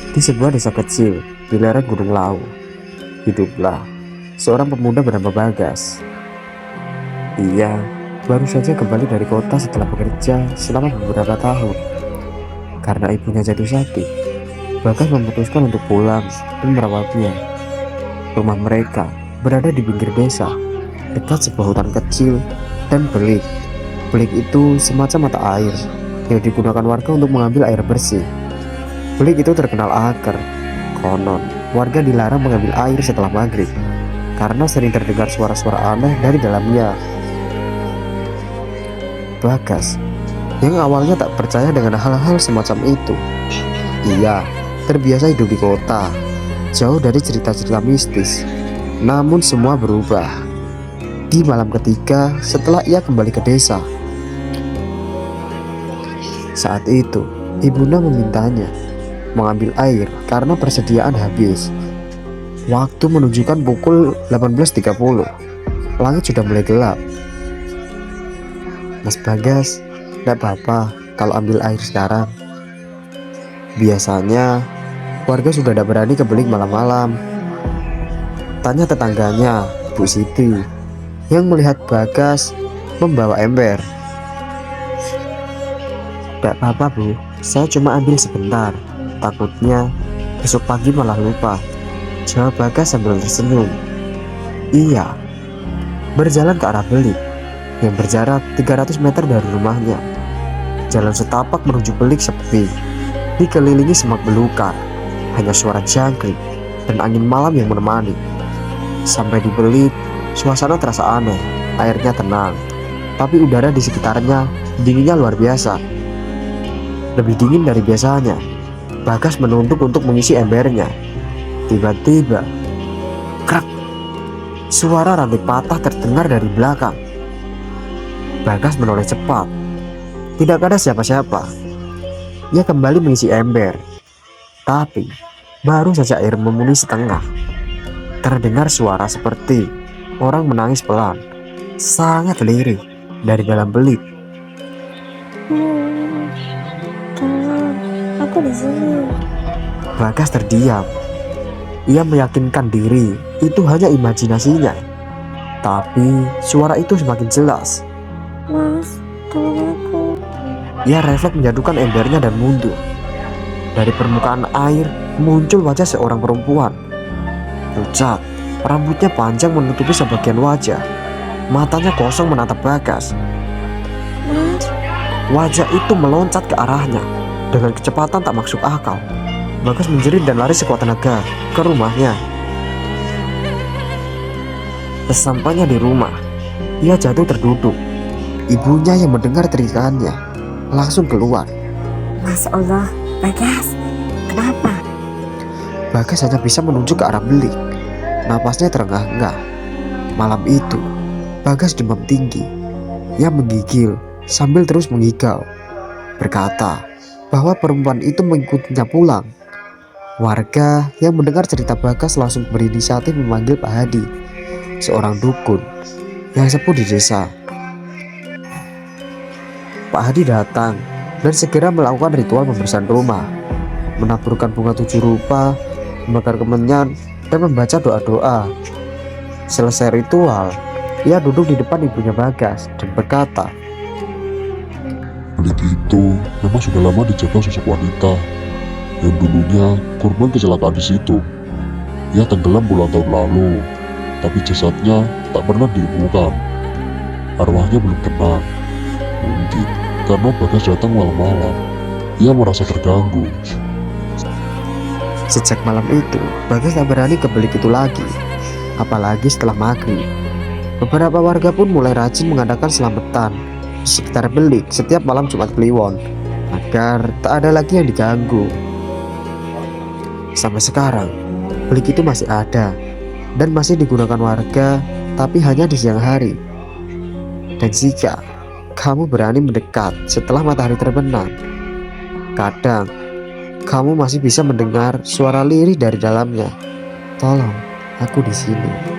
Di sebuah desa kecil di lereng Gunung Lawu, hiduplah seorang pemuda bernama Bagas. Ia baru saja kembali dari kota setelah bekerja selama beberapa tahun. Karena ibunya jatuh sakit, Bagas memutuskan untuk pulang dan merawatnya. Rumah mereka berada di pinggir desa, dekat sebuah hutan kecil dan belik. Belik itu semacam mata air yang digunakan warga untuk mengambil air bersih. Belik itu terkenal angker. Konon, warga dilarang mengambil air setelah maghrib karena sering terdengar suara-suara aneh dari dalamnya. Bagas, yang awalnya tak percaya dengan hal-hal semacam itu, ia terbiasa hidup di kota, jauh dari cerita-cerita mistis. Namun semua berubah di malam ketiga setelah ia kembali ke desa. Saat itu, ibunda memintanya mengambil air karena persediaan habis. Waktu menunjukkan pukul 18.30. Langit sudah mulai gelap. Mas Bagas, tidak apa-apa kalau ambil air sekarang. Biasanya warga sudah tidak berani ke belik malam-malam. Tanya tetangganya, Bu Siti, yang melihat Bagas membawa ember. Tidak apa-apa Bu, saya cuma ambil sebentar. Takutnya besok pagi malah lupa, jawab Bagas sambil tersenyum. Ia berjalan ke arah belik yang berjarak 300 meter dari rumahnya. Jalan setapak menuju belik sepi, dikelilingi semak belukar, hanya suara jangkrik dan angin malam yang menemani. Sampai di belik, suasana terasa aneh. Airnya tenang, tapi udara di sekitarnya dinginnya luar biasa, lebih dingin dari biasanya. Bagas menunduk untuk mengisi embernya. Tiba-tiba, krak, suara rantai patah terdengar dari belakang. Bagas menoleh cepat. Tidak ada siapa-siapa. Ia kembali mengisi ember. Tapi, baru saja air memenuhi setengah, terdengar suara seperti orang menangis pelan, sangat lirih dari dalam belik. Tolong, aku di sini. Bagas terdiam. Ia meyakinkan diri itu hanya imajinasinya. Tapi suara itu semakin jelas. Mas, tolong aku. Ia refleks menjatuhkan embernya dan mundur. Dari permukaan air muncul wajah seorang perempuan. Pucat, rambutnya panjang menutupi sebagian wajah. Matanya kosong menatap Bagas. Mas, Wajah itu meloncat ke arahnya dengan kecepatan tak masuk akal. Bagas menjerit dan lari sekuat tenaga ke rumahnya. Sesampainya di rumah, ia jatuh terduduk. Ibunya yang mendengar teriakannya langsung keluar. Masya Allah, Bagas, kenapa? Bagas hanya bisa menunjuk ke arah belik. Napasnya terengah-engah. Malam itu, Bagas demam tinggi. Ia menggigil sambil terus mengigau, berkata bahwa perempuan itu mengikutinya pulang. Warga yang mendengar cerita Bagas langsung berinisiatif memanggil Pak Hadi, seorang dukun yang sepuh di desa. Pak Hadi datang dan segera melakukan ritual pembersihan rumah, menaburkan bunga 7 rupa, membakar kemenyan, dan membaca doa-doa. Selesai ritual, ia duduk di depan ibunya Bagas dan berkata, Belik itu memang sudah lama dijaga sosok wanita yang dulunya korban kecelakaan di situ. Ia tenggelam puluhan tahun lalu, tapi jasadnya tak pernah ditemukan. Arwahnya belum tenang. Mungkin karena Bagas datang malam-malam, ia merasa terganggu. sejak malam itu Bagas tak berani ke belik itu lagi, apalagi setelah maghrib. Beberapa warga pun mulai rajin mengadakan selamatan di sekitar belik setiap malam Jumat Kliwon agar tak ada lagi yang diganggu. Sampai sekarang, belik itu masih ada dan masih digunakan warga, tapi hanya di siang hari. Dan jika kamu berani mendekat setelah matahari terbenam, kadang kamu masih bisa mendengar suara lirih dari dalamnya. Tolong, aku di sini.